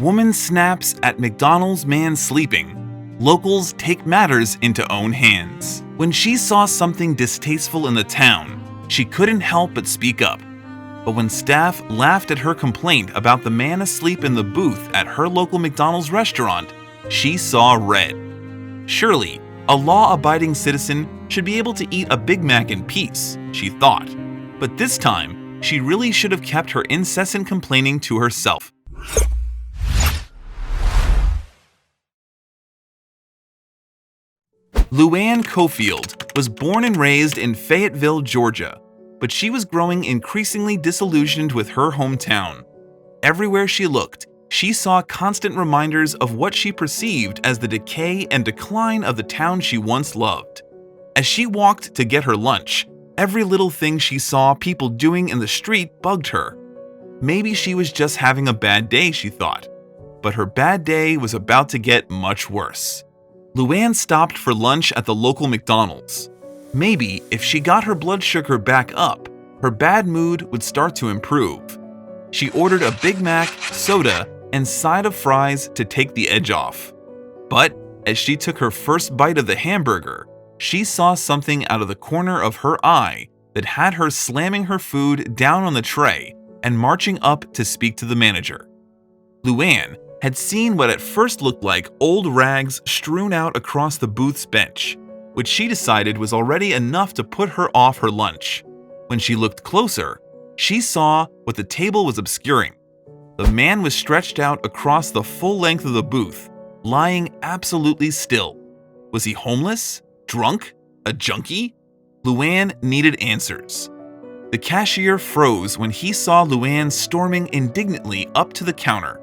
Woman snaps at McDonald's man sleeping. Locals take matters into own hands. When she saw something distasteful in the town, she couldn't help but speak up. But when staff laughed at her complaint about the man asleep in the booth at her local McDonald's restaurant, she saw red. Surely, a law-abiding citizen should be able to eat a Big Mac in peace, she thought. But this time, she really should have kept her incessant complaining to herself. Luann Cofield was born and raised in Fayetteville, Georgia, but she was growing increasingly disillusioned with her hometown. Everywhere she looked, she saw constant reminders of what she perceived as the decay and decline of the town she once loved. As she walked to get her lunch, every little thing she saw people doing in the street bugged her. Maybe she was just having a bad day, she thought. But her bad day was about to get much worse. Luann stopped for lunch at the local McDonald's. Maybe if she got her blood sugar back up, her bad mood would start to improve. She ordered a Big Mac, soda, and side of fries to take the edge off. But as she took her first bite of the hamburger, she saw something out of the corner of her eye that had her slamming her food down on the tray and marching up to speak to the manager. Luann had seen what at first looked like old rags strewn out across the booth's bench, which she decided was already enough to put her off her lunch. When she looked closer, she saw what the table was obscuring. The man was stretched out across the full length of the booth, lying absolutely still. Was he homeless? Drunk? A junkie? Luann needed answers. The cashier froze when he saw Luann storming indignantly up to the counter.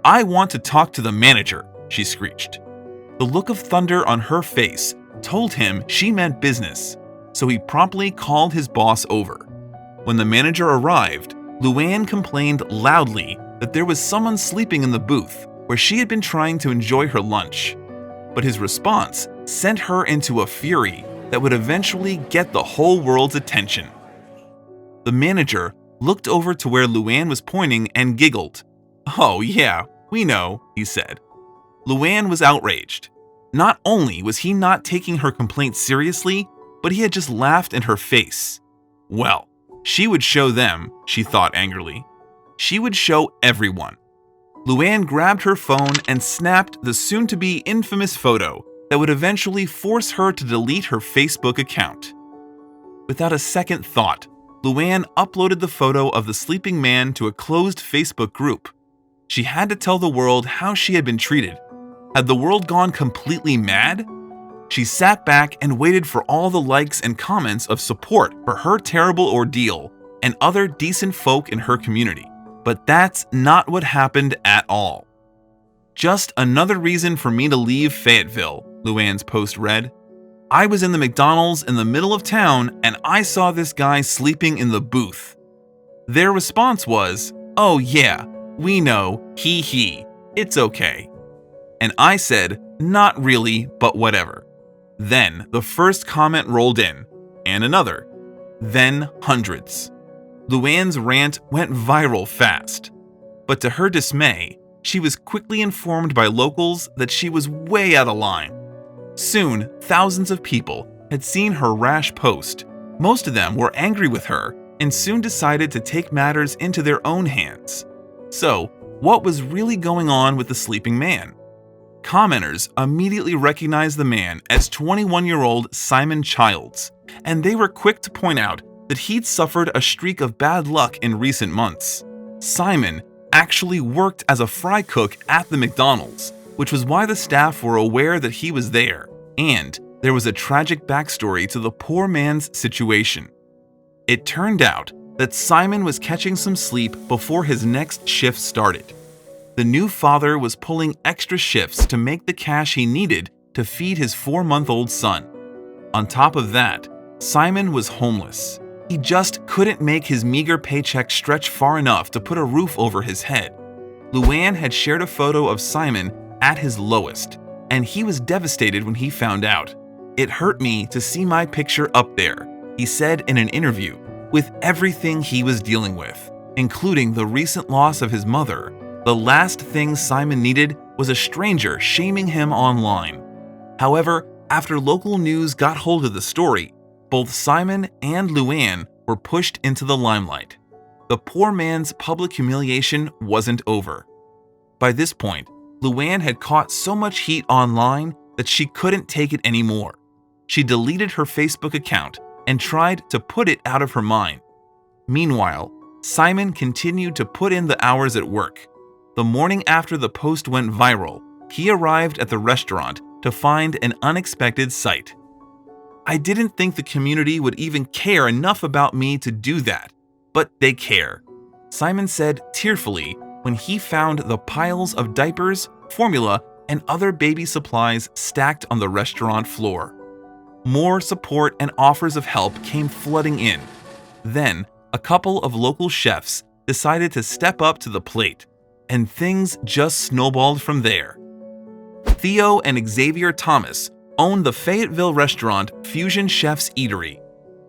"I want to talk to the manager," she screeched. The look of thunder on her face told him she meant business, so he promptly called his boss over. When the manager arrived, Luann complained loudly that there was someone sleeping in the booth where she had been trying to enjoy her lunch. But his response sent her into a fury that would eventually get the whole world's attention. The manager looked over to where Luann was pointing and giggled. "Oh yeah, we know," he said. Luann was outraged. Not only was he not taking her complaint seriously, but he had just laughed in her face. Well, she would show them, she thought angrily. She would show everyone. Luann grabbed her phone and snapped the soon-to-be infamous photo that would eventually force her to delete her Facebook account. Without a second thought, Luann uploaded the photo of the sleeping man to a closed Facebook group. She had to tell the world how she had been treated. Had the world gone completely mad? She sat back and waited for all the likes and comments of support for her terrible ordeal and other decent folk in her community. But that's not what happened at all. "Just another reason for me to leave Fayetteville," Luann's post read. "I was in the McDonald's in the middle of town and I saw this guy sleeping in the booth." Their response was, "Oh yeah, we know, he, it's okay." And I said, "Not really, but whatever." Then the first comment rolled in, and another. Then hundreds. Luann's rant went viral fast. But to her dismay, she was quickly informed by locals that she was way out of line. Soon, thousands of people had seen her rash post. Most of them were angry with her and soon decided to take matters into their own hands. So, what was really going on with the sleeping man? Commenters immediately recognized the man as 21-year-old Simon Childs, and they were quick to point out that he'd suffered a streak of bad luck in recent months. Simon actually worked as a fry cook at the McDonald's, which was why the staff were aware that he was there, and there was a tragic backstory to the poor man's situation. It turned out that Simon was catching some sleep before his next shift started. The new father was pulling extra shifts to make the cash he needed to feed his 4-month-old son. On top of that, Simon was homeless. He just couldn't make his meager paycheck stretch far enough to put a roof over his head. Luann had shared a photo of Simon at his lowest, and he was devastated when he found out. "It hurt me to see my picture up there," he said in an interview, with everything he was dealing with, including the recent loss of his mother. The last thing Simon needed was a stranger shaming him online. However, after local news got hold of the story, both Simon and Luann were pushed into the limelight. The poor man's public humiliation wasn't over. By this point, Luann had caught so much heat online that she couldn't take it anymore. She deleted her Facebook account and tried to put it out of her mind. Meanwhile, Simon continued to put in the hours at work. The morning after the post went viral, he arrived at the restaurant to find an unexpected sight. "I didn't think the community would even care enough about me to do that, but they care," Simon said tearfully when he found the piles of diapers, formula, and other baby supplies stacked on the restaurant floor. More support and offers of help came flooding in. Then, a couple of local chefs decided to step up to the plate, and things just snowballed from there. Theo and Xavier Thomas owned the Fayetteville restaurant Fusion Chef's Eatery.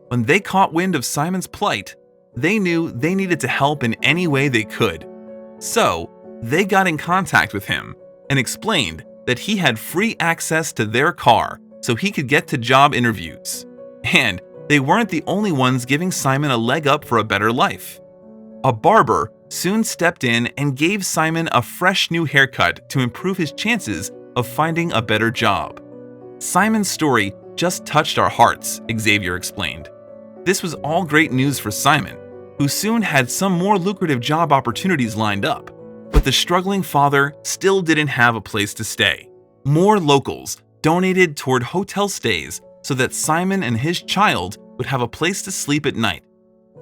When they caught wind of Simon's plight, they knew they needed to help in any way they could. So, they got in contact with him and explained that he had free access to their car so he could get to job interviews. And they weren't the only ones giving Simon a leg up for a better life. A barber soon stepped in and gave Simon a fresh new haircut to improve his chances of finding a better job. Simon's story just touched our hearts, Xavier explained. This was all great news for Simon, who soon had some more lucrative job opportunities lined up. But the struggling father still didn't have a place to stay. More locals donated toward hotel stays so that Simon and his child would have a place to sleep at night.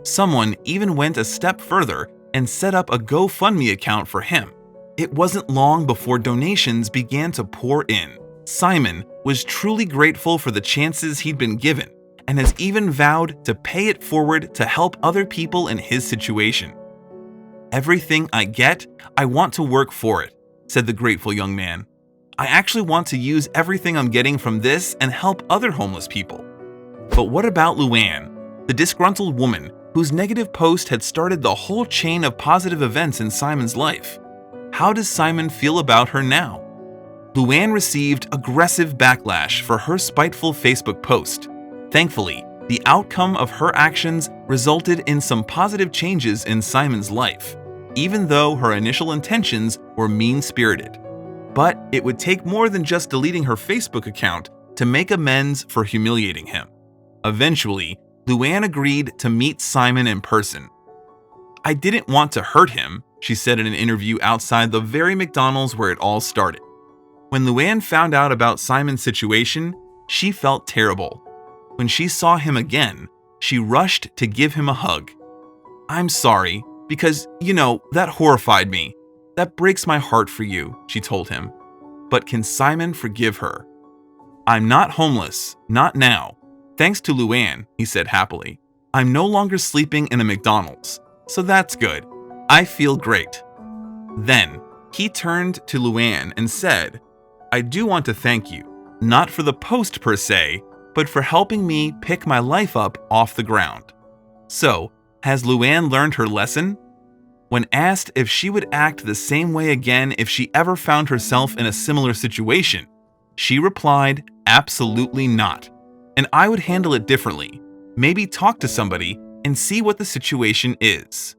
Someone even went a step further and set up a GoFundMe account for him. It wasn't long before donations began to pour in. Simon was truly grateful for the chances he'd been given and has even vowed to pay it forward to help other people in his situation. "Everything I get, I want to work for it," said the grateful young man. "I actually want to use everything I'm getting from this and help other homeless people." But what about Luann, the disgruntled woman whose negative post had started the whole chain of positive events in Simon's life? How does Simon feel about her now? Luann received aggressive backlash for her spiteful Facebook post. Thankfully, the outcome of her actions resulted in some positive changes in Simon's life, even though her initial intentions were mean-spirited. But it would take more than just deleting her Facebook account to make amends for humiliating him. Eventually, Luann agreed to meet Simon in person. "I didn't want to hurt him," she said in an interview outside the very McDonald's where it all started. When Luann found out about Simon's situation, she felt terrible. When she saw him again, she rushed to give him a hug. "I'm sorry, because, that horrified me. That breaks my heart for you," she told him. But can Simon forgive her? "I'm not homeless, not now. Thanks to Luann," he said happily. "I'm no longer sleeping in a McDonald's, so that's good. I feel great." Then, he turned to Luann and said, "I do want to thank you, not for the post per se, but for helping me pick my life up off the ground." So, has Luann learned her lesson? When asked if she would act the same way again if she ever found herself in a similar situation, she replied, "Absolutely not. And I would handle it differently. Maybe talk to somebody and see what the situation is."